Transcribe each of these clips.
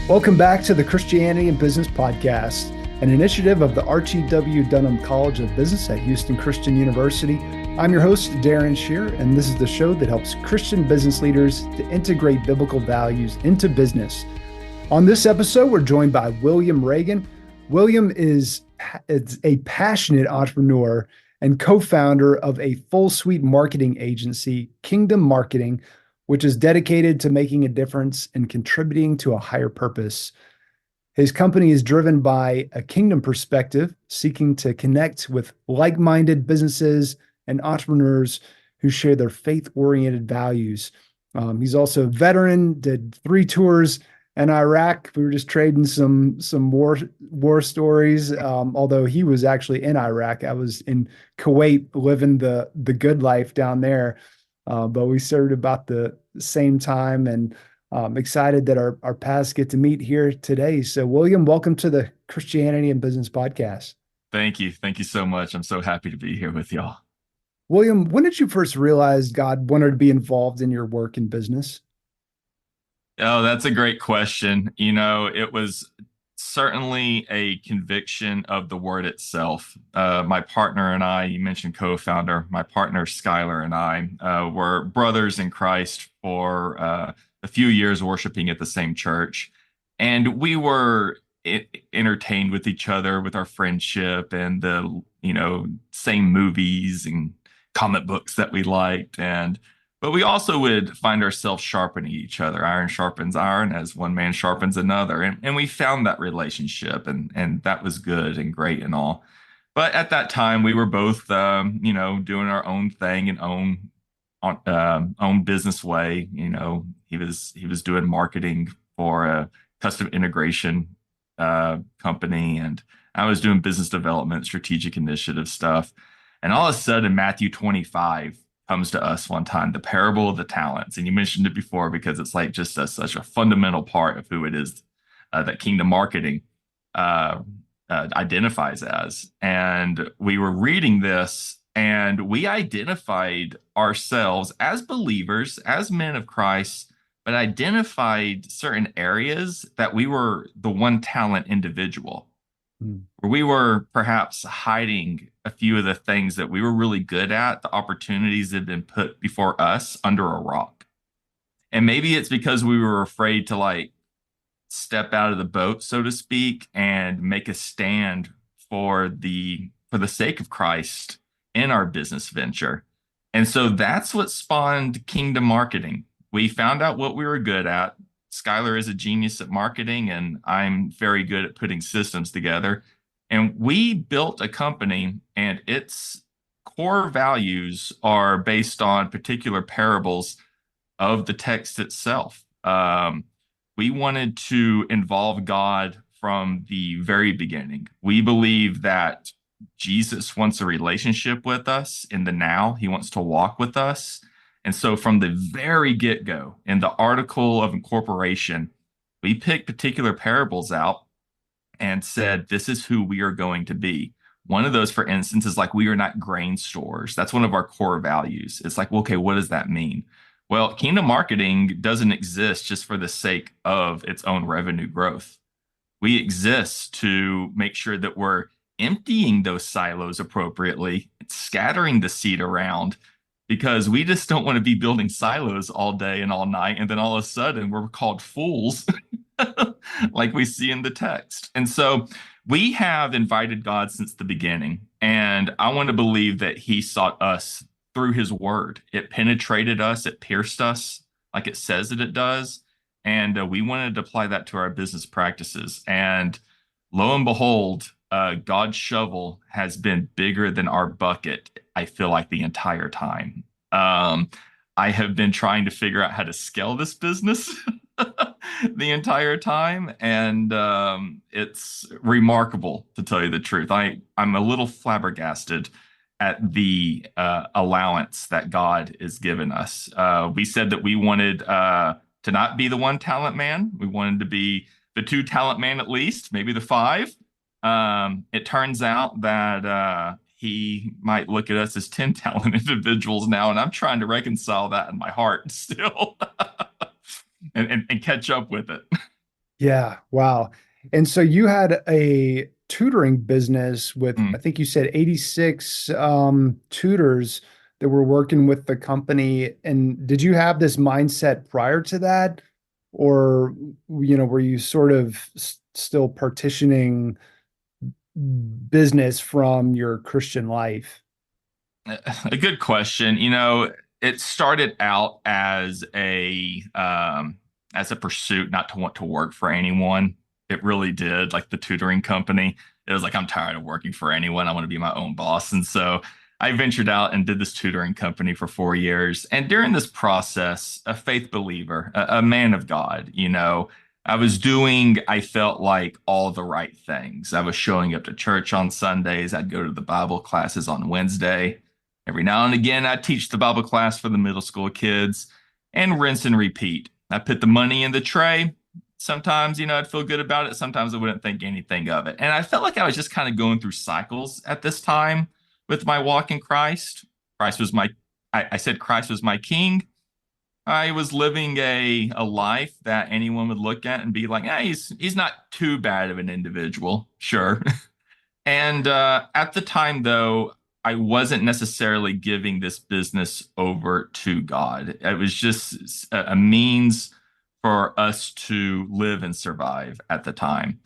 Welcome back to the Christianity and Business Podcast, an initiative of the Archie W. Dunham College of Business at Houston Christian University. I'm your host, Darren Shear, and this is the show that helps Christian business leaders to integrate biblical values into business. On this episode, we're joined by William Reagan. William is a passionate entrepreneur and co-founder of a full suite marketing agency, Kingdom Marketing, which is dedicated to making a difference and contributing to a higher purpose. His company is driven by a kingdom perspective, seeking to connect with like-minded businesses and entrepreneurs who share their faith-oriented values. He's also a veteran, did 3 tours in Iraq. We were just trading some war stories. Although he was actually in Iraq, I was in Kuwait living the good life down there. But we served about the same time, and excited that our paths get to meet here today. So, William, welcome to the Christianity and Business Podcast. Thank you. Thank you so much. I'm so happy to be here with y'all. William, when did you first realize God wanted to be involved in your work and business? Oh, that's a great question. It was certainly a conviction of the word itself. My partner and I, you mentioned co-founder, my partner Skylar and I were brothers in Christ for a few years worshiping at the same church. And we were entertained with each other with our friendship and the, same movies and comic books that we liked. But we also would find ourselves sharpening each other. Iron sharpens iron as one man sharpens another. And we found that relationship, and that was good and great and all. But at that time, we were both, doing our own thing and own business way. He was doing marketing for a custom integration company, and I was doing business development, strategic initiative stuff. And all of a sudden, Matthew 25 comes to us one time, the parable of the talents. And you mentioned it before because it's like just such a fundamental part of who it is that kingdom marketing identifies as. And we were reading this, and we identified ourselves as believers, as men of Christ, but identified certain areas that we were the one talent individual, where we were perhaps hiding a few of the things that we were really good at, the opportunities that had been put before us under a rock. And maybe it's because we were afraid to step out of the boat, so to speak, and make a stand for the sake of Christ in our business venture. And so that's what spawned Kingdom Marketing. We found out what we were good at. Skylar is a genius at marketing, and I'm very good at putting systems together. And we built a company, and its core values are based on particular parables of the text itself. We wanted to involve God from the very beginning. We believe that Jesus wants a relationship with us in the now. He wants to walk with us. And so from the very get-go, in the article of incorporation, we picked particular parables out and said, this is who we are going to be. One of those, for instance, is we are not grain stores. That's one of our core values. It's well, okay, what does that mean? Well, kingdom marketing doesn't exist just for the sake of its own revenue growth. We exist to make sure that we're emptying those silos appropriately, scattering the seed around, because we just don't want to be building silos all day and all night. And then all of a sudden we're called fools like we see in the text. And so we have invited God since the beginning. And I want to believe that he sought us through his word. It penetrated us. It pierced us like it says that it does. And we wanted to apply that to our business practices. And lo and behold, God's shovel has been bigger than our bucket, I feel like, the entire time. I have been trying to figure out how to scale this business the entire time, and it's remarkable, to tell you the truth. I'm a little flabbergasted at the allowance that God has given us. We said that we wanted to not be the one talent man. We wanted to be the 2 talent man at least, maybe the 5. It turns out that he might look at us as 10 talent individuals now, and I'm trying to reconcile that in my heart still and catch up with it. Yeah. Wow. And so you had a tutoring business with, I Mm. think you said 86 tutors that were working with the company. And did you have this mindset prior to that? Or, were you sort of still partitioning business from your Christian life? A good question. It started out as a pursuit not to want to work for anyone. It really did. Like the tutoring company, it was like I'm tired of working for anyone. I want to be my own boss. And so I ventured out and did this tutoring company for 4 years. And during this process, a faith believer, a man of God, I was doing, I felt like all the right things. I was showing up to church on Sundays. I'd go to the Bible classes on Wednesday. Every now and again, I teach the Bible class for the middle school kids and rinse and repeat. I put the money in the tray. Sometimes, I'd feel good about it. Sometimes I wouldn't think anything of it. And I felt like I was just kind of going through cycles at this time with my walk in Christ. Christ was my, I said Christ was my king. I was living a life that anyone would look at and be like, he's not too bad of an individual. Sure. And at the time, though, I wasn't necessarily giving this business over to God. It was just a means for us to live and survive at the time.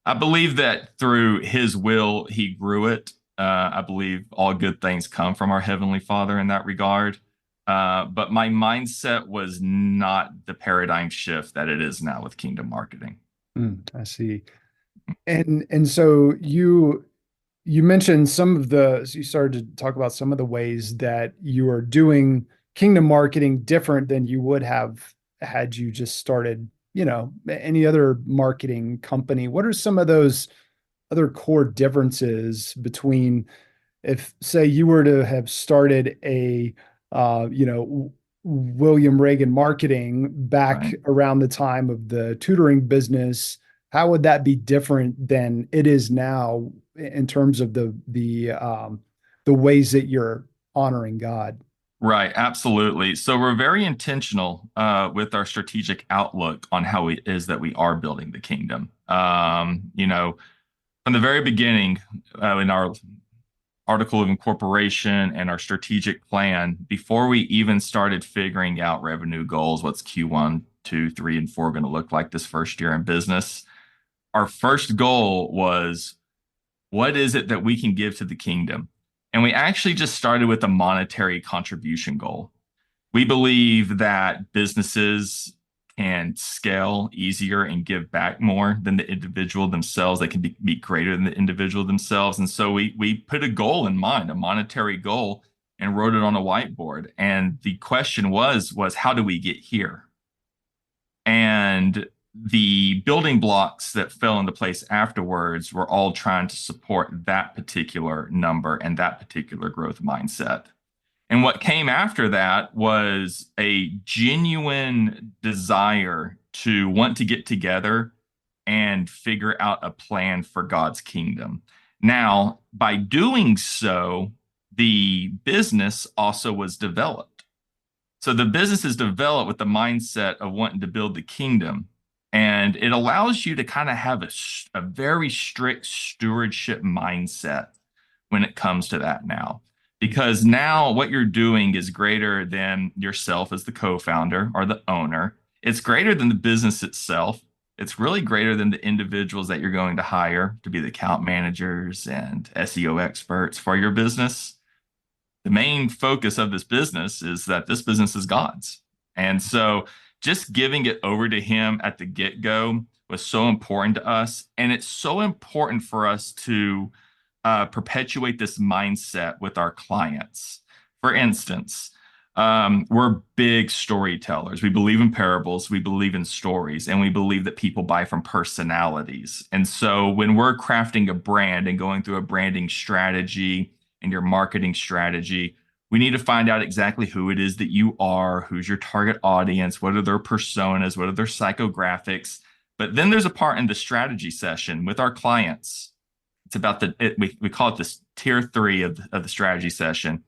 I believe that through His will, He grew it. I believe all good things come from our Heavenly Father in that regard. But my mindset was not the paradigm shift that it is now with kingdom marketing. I see. And so you mentioned you started to talk about some of the ways that you are doing kingdom marketing different than you would have had you just started, any other marketing company. What are some of those other core differences between if, say, you were to have started a, William Reagan marketing back Right. around the time of the tutoring business, how would that be different than it is now in terms of the ways that you're honoring God? Right, absolutely. So we're very intentional with our strategic outlook on how it is that we are building the kingdom. From the very beginning, in our article of incorporation and our strategic plan, before we even started figuring out revenue goals, what's Q1, 2, 3, and 4 going to look like this first year in business, our first goal was what is it that we can give to the kingdom? And we actually just started with a monetary contribution goal. We believe that businesses can scale easier and give back more than the individual themselves. They can be greater than the individual themselves. And so we put a goal in mind, a monetary goal, and wrote it on a whiteboard. And the question was how do we get here? And the building blocks that fell into place afterwards were all trying to support that particular number and that particular growth mindset. And what came after that was a genuine desire to want to get together and figure out a plan for God's kingdom. Now, by doing so, the business also was developed. So the business is developed with the mindset of wanting to build the kingdom. And it allows you to kind of have a very strict stewardship mindset when it comes to that now. Because now what you're doing is greater than yourself as the co founder or the owner. It's greater than the business itself. It's really greater than the individuals that you're going to hire to be the account managers and SEO experts for your business. The main focus of this business is that this business is God's. And so just giving it over to Him at the get go was so important to us. And it's so important for us to perpetuate this mindset with our clients. For instance, we're big storytellers. We believe in parables, we believe in stories, and we believe that people buy from personalities. And so when we're crafting a brand and going through a branding strategy and your marketing strategy, we need to find out exactly who it is that you are, who's your target audience, what are their personas, what are their psychographics. But then there's a part in the strategy session with our clients. It's about we call it this tier 3 of the strategy session,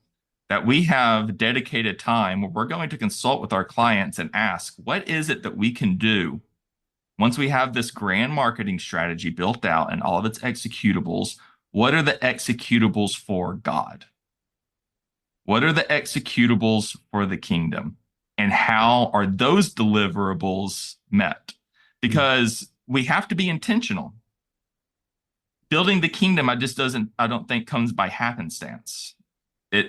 that we have dedicated time where we're going to consult with our clients and ask, what is it that we can do Once we have this grand marketing strategy built out and all of its executables, what are the executables for God? What are the executables for the kingdom? And how are those deliverables met? Because we have to be intentional. Building the kingdom, I don't think comes by happenstance.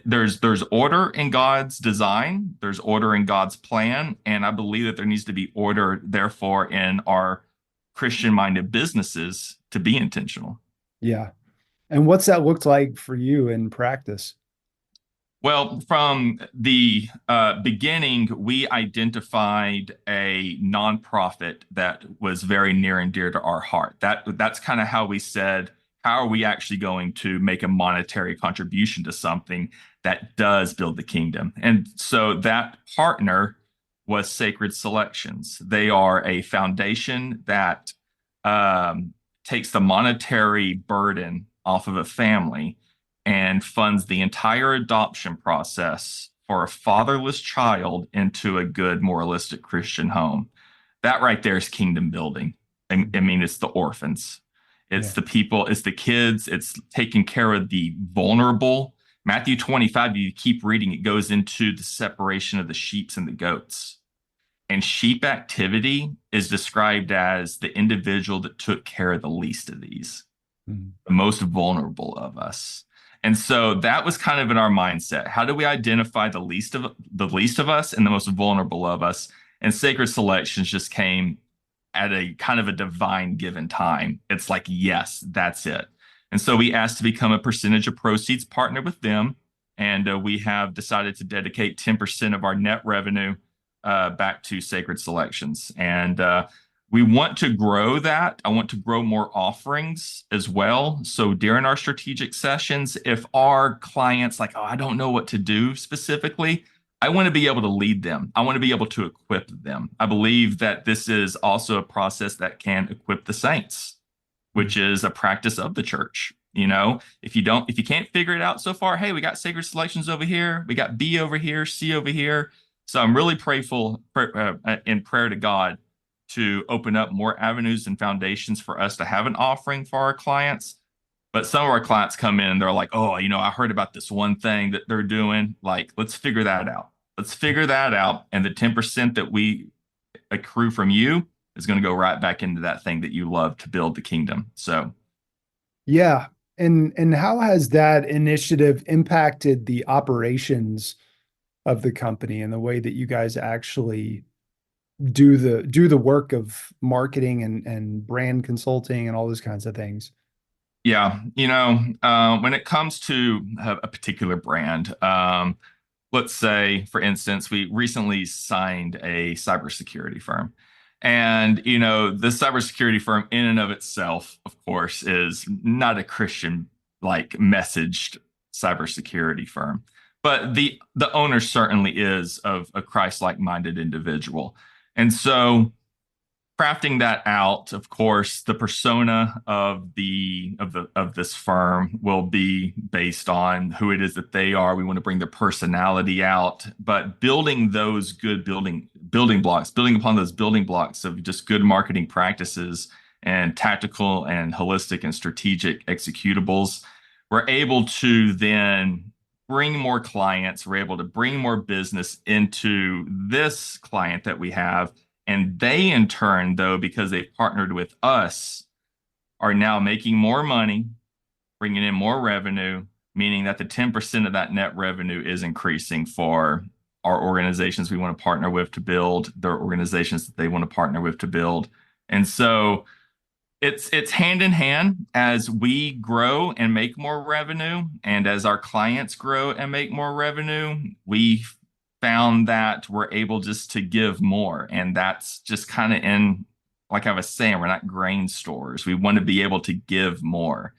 There's order in God's design, there's order in God's plan, and I believe that there needs to be order, therefore, in our Christian-minded businesses to be intentional. Yeah. And what's that looked like for you in practice? Well, from the beginning, we identified a nonprofit that was very near and dear to our heart. That's kind of how we said, how are we actually going to make a monetary contribution to something that does build the kingdom? And so that partner was Sacred Selections. They are a foundation that takes the monetary burden off of a family and funds the entire adoption process for a fatherless child into a good, moralistic Christian home. That right there is kingdom building. I mean, it's the orphans, it's the people, it's the kids, it's taking care of the vulnerable. Matthew 25, you keep reading, it goes into the separation of the sheep and the goats. And sheep activity is described as the individual that took care of the least of these, the most vulnerable of us. And so that was kind of in our mindset. How do we identify the least of us and the most vulnerable of us? And Sacred Selections just came at a kind of a divine given time. It's like, yes, that's it. And so we asked to become a percentage of proceeds partner with them. And we have decided to dedicate 10% of our net revenue back to Sacred Selections. And we want to grow that. I want to grow more offerings as well. So during our strategic sessions, if our clients like, oh, I don't know what to do specifically, I want to be able to lead them. I want to be able to equip them. I believe that this is also a process that can equip the saints, which is a practice of the church. You know, if you can't figure it out so far, hey, we got Sacred Selections over here, we got B over here, C over here. So I'm really prayerful in prayer to God to open up more avenues and foundations for us to have an offering for our clients. But some of our clients come in and they're like, oh, I heard about this one thing that they're doing. Like, let's figure that out. Let's figure that out. And the 10% that we accrue from you is going to go right back into that thing that you love to build the kingdom. So, yeah. And how has that initiative impacted the operations of the company and the way that you guys actually do the work of marketing and brand consulting and all those kinds of things? yeah, when it comes to a particular brand, let's say, for instance, we recently signed a cybersecurity firm. And, the cybersecurity firm in and of itself, of course, is not a Christian like messaged cybersecurity firm. But the owner certainly is of a Christ-like minded individual. And so crafting that out, of course, the persona of this firm will be based on who it is that they are. We want to bring their personality out, but building those good building blocks, building upon those building blocks of just good marketing practices and tactical and holistic and strategic executables, we're able to then bring more clients. We're able to bring more business into this client that we have. And they, in turn, though, because they've partnered with us, are now making more money, bringing in more revenue, meaning that the 10% of that net revenue is increasing for our organizations we want to partner with to build, their organizations that they want to partner with to build. And so it's hand in hand as we grow and make more revenue, and as our clients grow and make more revenue, we found that we're able just to give more. And that's just kind of like I was saying, we're not grain stores. We want to be able to give more.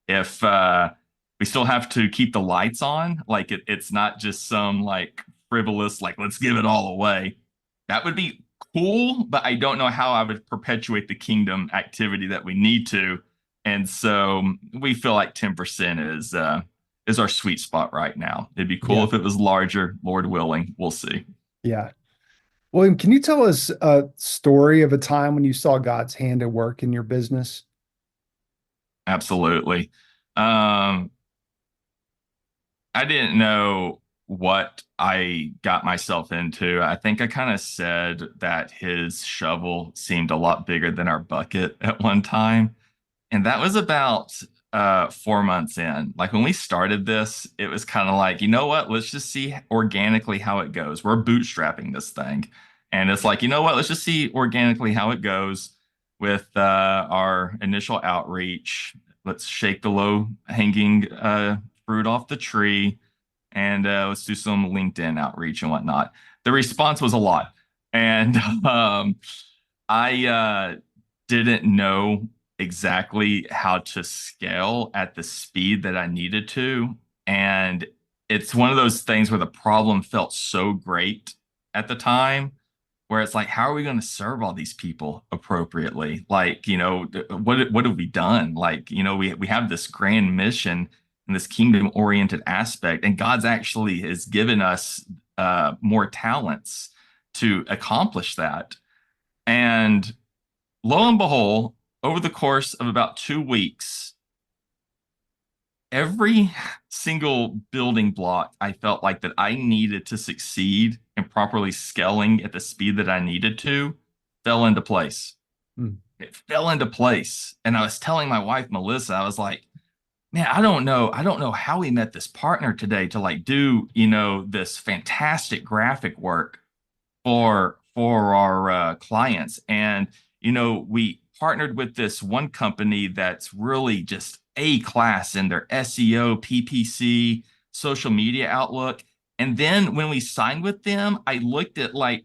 If we still have to keep the lights on, like it's not just some like frivolous, like let's give it all away. That would be cool, but I don't know how I would perpetuate the kingdom activity that we need to. And so we feel like 10% is our sweet spot right now. It'd be cool if it was larger, Lord willing. We'll see. Yeah. William, can you tell us a story of a time when you saw God's hand at work in your business? Absolutely. Um, I didn't know what I got myself into. I think I kind of said that his shovel seemed a lot bigger than our bucket at one time. And that was about 4 months in. Like when we started this, it was kind of like, you know what? Let's just see organically how it goes. We're bootstrapping this thing. And it's like, you know what? Let's just see organically how it goes with our initial outreach. Let's shake the low hanging fruit off the tree and let's do some LinkedIn outreach and whatnot. The response was a lot. And I didn't know exactly how to scale at the speed that I needed to. And it's one of those things where the problem felt so great at the time, where it's like, how are we going to serve all these people appropriately? Like, what have we done? Like, we have this grand mission and this kingdom oriented aspect, and God's actually has given us more talents to accomplish that. And lo and behold, over the course of about 2 weeks, every single building block I felt like that I needed to succeed in properly scaling at the speed that I needed to fell into place. Hmm. It fell into place. And I was telling my wife, Melissa, I was like, man, I don't know how we met this partner today to like do, this fantastic graphic work for our clients. And we partnered with this one company that's really just A class in their SEO, PPC, social media outlook. And then when we signed with them, I looked at like,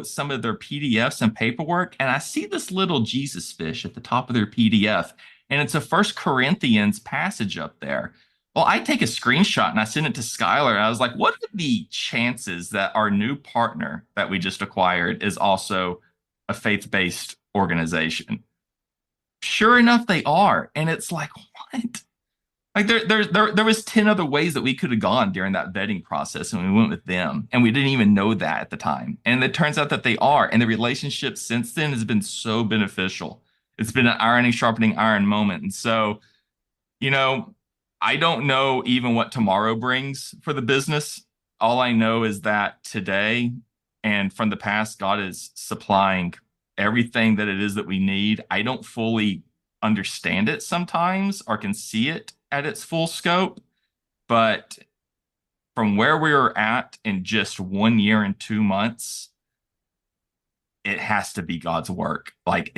some of their PDFs and paperwork, and I see this little Jesus fish at the top of their PDF. And it's a First Corinthians passage up there. Well, I take a screenshot and I send it to Skylar. And I was like, what are the chances that our new partner that we just acquired is also a faith-based organization? Sure enough, they are. And it's like, what? Like there was 10 other ways that we could have gone during that vetting process, and we went with them. And we didn't even know that at the time. And it turns out that they are. And the relationship since then has been so beneficial. It's been an ironing, sharpening iron moment. And so, you know, I don't know even what tomorrow brings for the business. All I know is that today and from the past, God is supplying everything that it is that we need. I don't fully understand it sometimes or can see it at its full scope, but from where we were at in just 1 year and 2 months, it has to be God's work. Like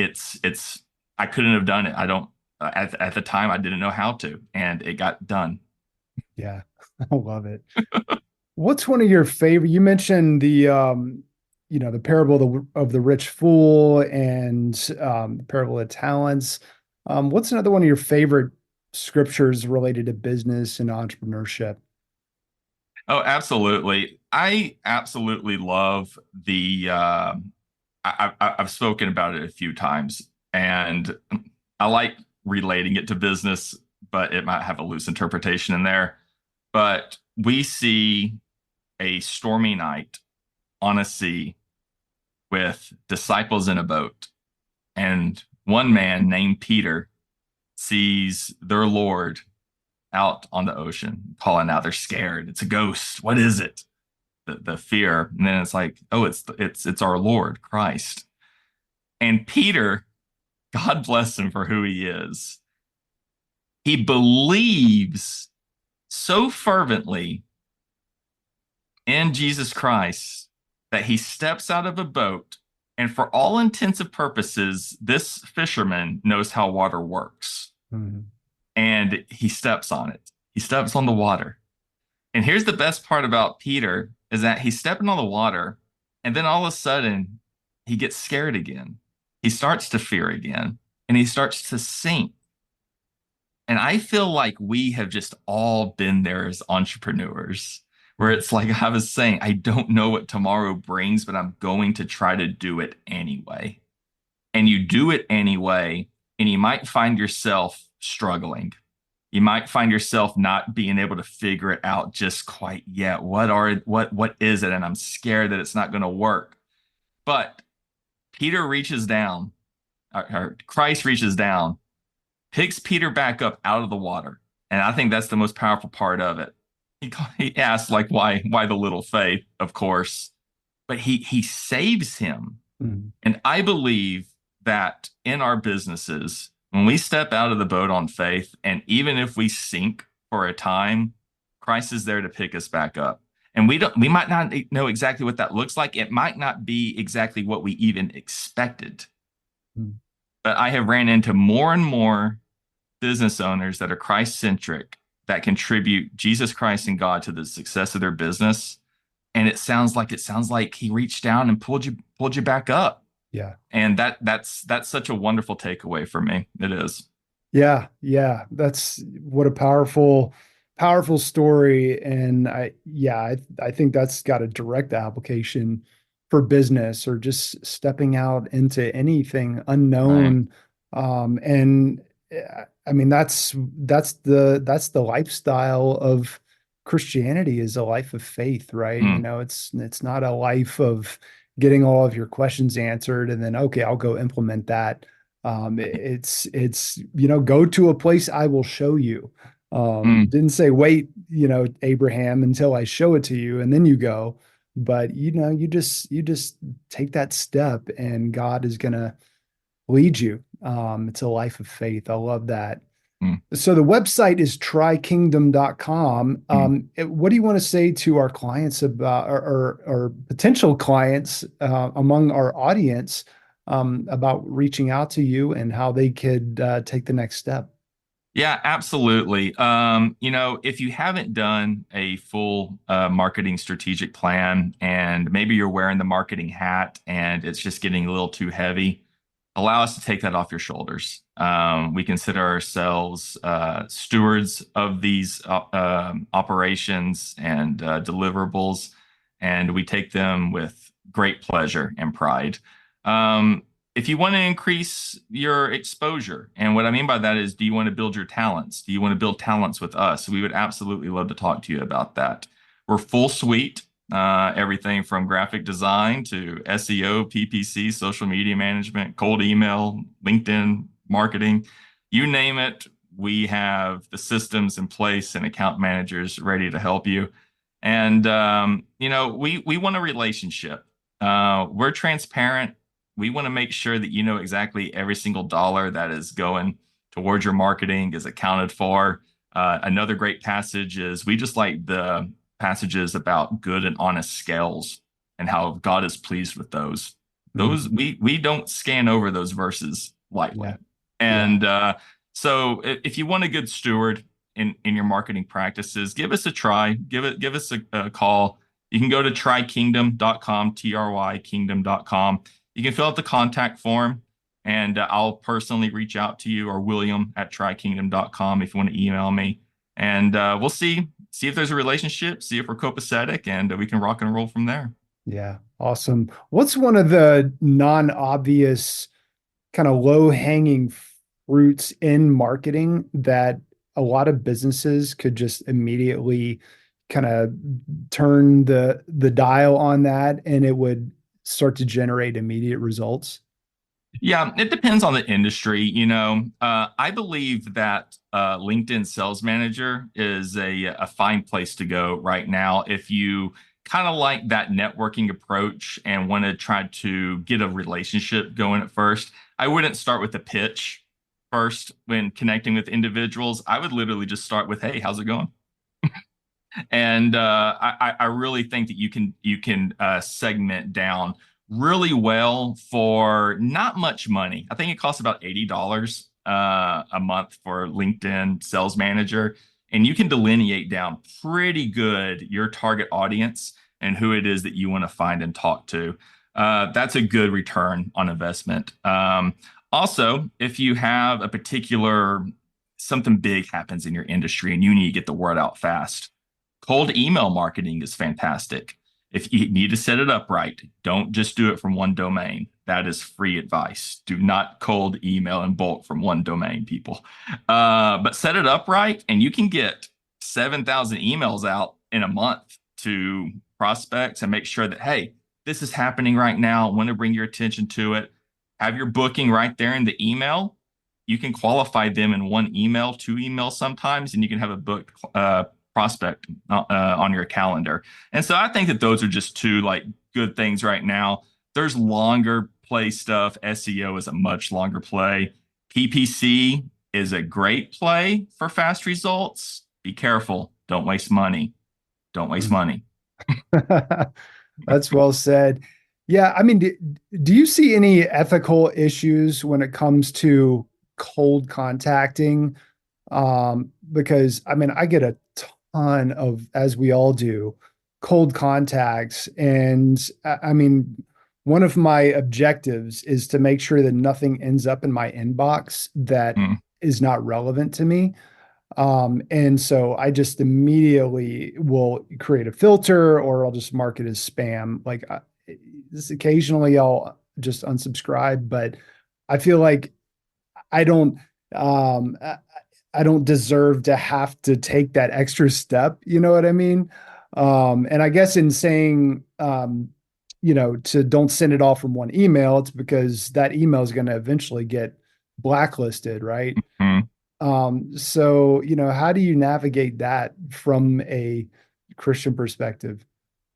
I couldn't have done it. I don't, at the time, I didn't know how to, and it got done. Yeah, I love it. What's one of your favorite? You mentioned the parable of the rich fool and the parable of talents. What's another one of your favorite scriptures related to business and entrepreneurship? Oh, absolutely. I absolutely love I've spoken about it a few times, and I like relating it to business, but it might have a loose interpretation in there. But we see a stormy night on a sea with disciples in a boat, and one man named Peter sees their Lord out on the ocean, calling out. They're scared. It's a ghost. What is it? The fear, and then it's like, oh, it's our Lord Christ. And Peter, God bless him for who he is, he believes so fervently in Jesus Christ that he steps out of a boat, and for all intents and purposes, this fisherman knows how water works. Mhm. And he steps on it. He steps on the water. And here's the best part about Peter is that he's stepping on the water, and then all of a sudden he gets scared again. He starts to fear again, and he starts to sink. And I feel like we have just all been there as entrepreneurs, where it's like I was saying, I don't know what tomorrow brings, but I'm going to try to do it anyway. And you do it anyway, and you might find yourself struggling. You might find yourself not being able to figure it out just quite yet. What is it? And I'm scared that it's not going to work. But Peter reaches down, or Christ reaches down, picks Peter back up out of the water. And I think that's the most powerful part of it. He asks, like, why the little faith, of course, but he saves him. Mm. And I believe that in our businesses, when we step out of the boat on faith, and even if we sink for a time, Christ is there to pick us back up. And we might not know exactly what that looks like. It might not be exactly what we even expected. Mm. But I have ran into more and more business owners that are Christ centric that contribute Jesus Christ and God to the success of their business. And it sounds like he reached down and pulled you back up. Yeah. And that's such a wonderful takeaway for me. It is. Yeah, yeah, that's what a powerful story. And I think that's got a direct application for business or just stepping out into anything Right. unknown. And I mean, that's the lifestyle of Christianity, is a life of faith, right? You Mm, know, it's not a life of getting all of your questions answered and then, okay, I'll go implement that. It's go to a place I will show you. mm, Didn't say wait, Abraham, until I show it to you and then you go. But you just take that step and God is gonna lead you. It's a life of faith. I love that. mm, So the website is trykingdom.com. mm. What do you want to say to our clients about, or potential clients among our audience, about reaching out to you and how they could take the next step? Yeah, absolutely. If you haven't done a full marketing strategic plan and maybe you're wearing the marketing hat and it's just getting a little too heavy, allow us to take that off your shoulders. We consider ourselves stewards of these operations and deliverables, and we take them with great pleasure and pride. If you want to increase your exposure, and what I mean by that is, do you want to build your talents? Do you want to build talents with us? We would absolutely love to talk to you about that. We're full suite, everything from graphic design to SEO, PPC, social media management, cold email, LinkedIn marketing, you name it. We have the systems in place and account managers ready to help you. And we want a relationship. We're transparent. We want to make sure that you know exactly every single dollar that is going towards your marketing is accounted for. Another great passage is, we just like the passages about good and honest scales and how God is pleased with those. Those Mhm. we don't scan over those verses Yeah, lightly. yeah, And so if you want a good steward in your marketing practices, give us a try. Give us a call. You can go to trykingdom.com, trykingdom.com. You can fill out the contact form, and I'll personally reach out to you, or William at trykingdom.com, if you want to email me. And we'll see if there's a relationship, see if we're copacetic, and we can rock and roll from there. yeah. Awesome. What's one of the non-obvious kind of low-hanging fruits in marketing that a lot of businesses could just immediately kind of turn the dial on that and it would start to generate immediate results? Yeah, it depends on the industry. I believe that LinkedIn Sales Manager is a fine place to go right now if you kind of like that networking approach and want to try to get a relationship going at first. I wouldn't start with a pitch first when connecting with individuals. I would literally just start with, "Hey, how's it going?" And I really think that you can segment down really well for not much money. I think it costs about $80 a month for LinkedIn Sales Manager, and you can delineate down pretty good your target audience and who it is that you want to find and talk to. That's a good return on investment. Also, if you have a particular something big happens in your industry and you need to get the word out fast, cold email marketing is fantastic. If you need to set it up right, don't just do it from one domain. That is free advice. Do not cold email in bulk from one domain, people. But set it up right, and you can get 7,000 emails out in a month to prospects and make sure that, hey, this is happening right now. I want to bring your attention to it. Have your booking right there in the email. You can qualify them in one email, two emails sometimes, and you can have a booked prospect on your calendar. And so I think that those are just two like good things right now. There's longer play stuff. SEO is a much longer play. PPC is a great play for fast results. Be careful. Don't waste money. Don't waste money. That's well said. Yeah, I mean, do you see any ethical issues when it comes to cold contacting? Because I mean, I get a ton of, as we all do, cold contacts. And I mean, one of my objectives is to make sure that nothing ends up in my inbox that Mm. is not relevant to me. And so I just immediately will create a filter or I'll just mark it as spam. Like this occasionally I'll just unsubscribe, but I feel like I don't um I, I don't deserve to have to take that extra step, you know what I mean? And I guess in saying to don't send it all from one email, it's because that email is going to eventually get blacklisted, right? Mm. So, how do you navigate that from a Christian perspective?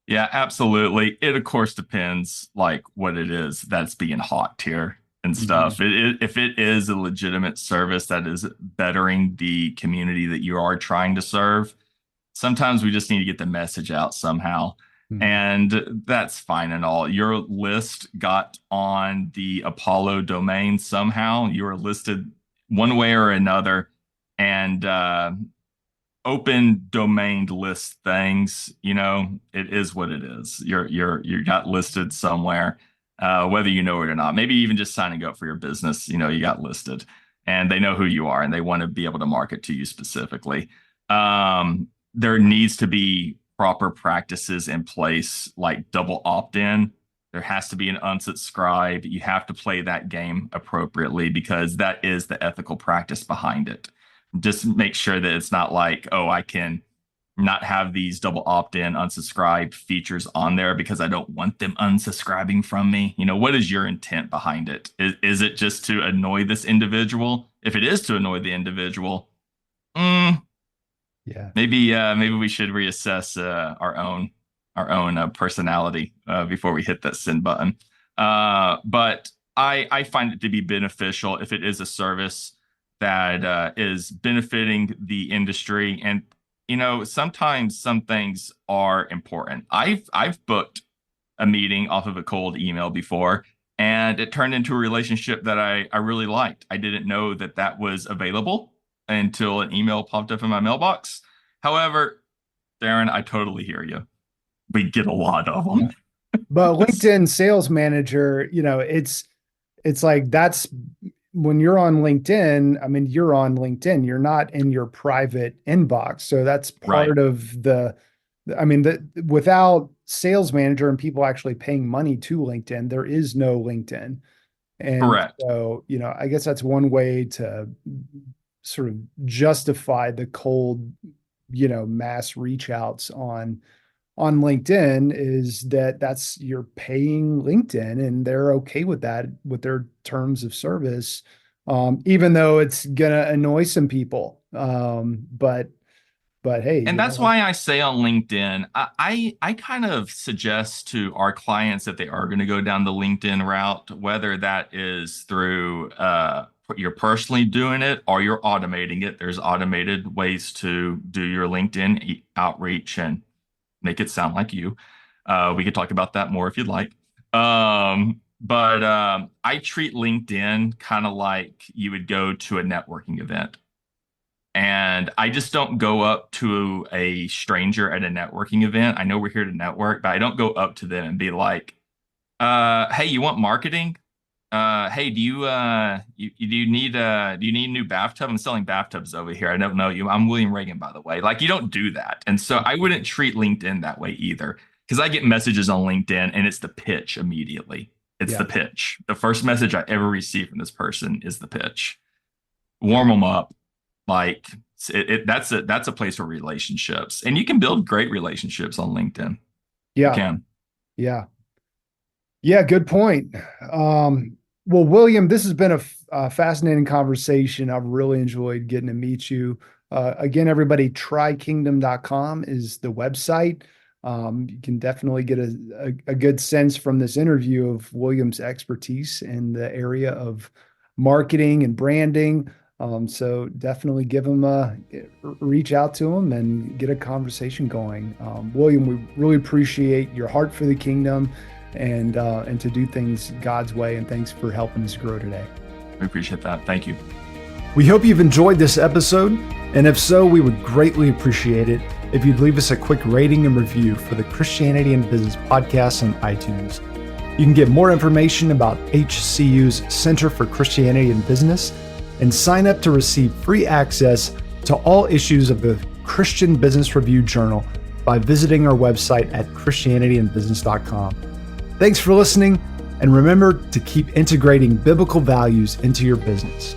Yeah, absolutely. It of course depends like what it is that's being hawked here and Mhm. stuff. If it is a legitimate service that is bettering the community that you are trying to serve, sometimes we just need to get the message out somehow. Mhm. And that's fine and all. Your list got on the Apollo domain somehow. You were listed one way or another. And open domain list things, it is what it is. You got listed somewhere, whether you know it or not. Maybe even just signing up for your business, you got listed, and they know who you are, and they want to be able to market to you specifically. There needs to be proper practices in place, like double opt-in. There has to be an unsubscribe. You have to play that game appropriately because that is the ethical practice behind it. Just make sure that it's not like, oh, I can not have these double opt-in unsubscribe features on there because I don't want them unsubscribing from me. What is your intent behind it? Is it just to annoy this individual? If it is to annoy the individual, mm, Yeah. maybe we should reassess our own personality before we hit that send button. But I find it to be beneficial if it is a service that is benefiting the industry. And sometimes some things are important. I've booked a meeting off of a cold email before, and it turned into a relationship that I really liked. I didn't know that that was available until an email popped up in my mailbox. However, Darren, I totally hear you. We get a lot of Yeah. them. But LinkedIn Sales Manager, it's like that's when you're on LinkedIn, I mean, you're on LinkedIn, you're not in your private inbox. So that's Right. part of I mean, without Sales Manager and people actually paying money to LinkedIn, there is no LinkedIn. And Correct. so, I guess that's one way to sort of justify the cold, mass reach outs on LinkedIn is that's you're paying LinkedIn and they're okay with that with their terms of service, even though it's gonna annoy some people. But hey, And that's why I say on LinkedIn, I kind of suggest to our clients that they are going to go down the LinkedIn route, whether that is through you're personally doing it or you're automating it. There's automated ways to do your LinkedIn outreach and make it sound like you. We could talk about that more if you'd like. But I treat LinkedIn kind of like you would go to a networking event. And I just don't go up to a stranger at a networking event. I know we're here to network, but I don't go up to them and be like, hey, you want marketing? Hey, do you need a new bathtub? I'm selling bathtubs over here. I don't know you. I'm William Reagan, by the way. Like you don't do that. And so I wouldn't treat LinkedIn that way either. Because I get messages on LinkedIn and it's the pitch immediately. It's yeah, the pitch. The first message I ever receive from this person is the pitch. Warm them up. Like that's a place for relationships. And you can build great relationships on LinkedIn. You yeah, can. yeah. Yeah, good point. Well, William, this has been a fascinating conversation. I've really enjoyed getting to meet you. Again, everybody, trykingdom.com is the website. You can definitely get a good sense from this interview of William's expertise in the area of marketing and branding. So definitely give him reach out to him and get a conversation going. William, we really appreciate your heart for the kingdom and to do things God's way. And thanks for helping us grow today. We appreciate that. Thank you. We hope you've enjoyed this episode. And if so, we would greatly appreciate it if you'd leave us a quick rating and review for the Christianity and Business podcast on iTunes. You can get more information about HCU's Center for Christianity and Business and sign up to receive free access to all issues of the Christian Business Review Journal by visiting our website at christianityandbusiness.com. Thanks for listening, and remember to keep integrating biblical values into your business.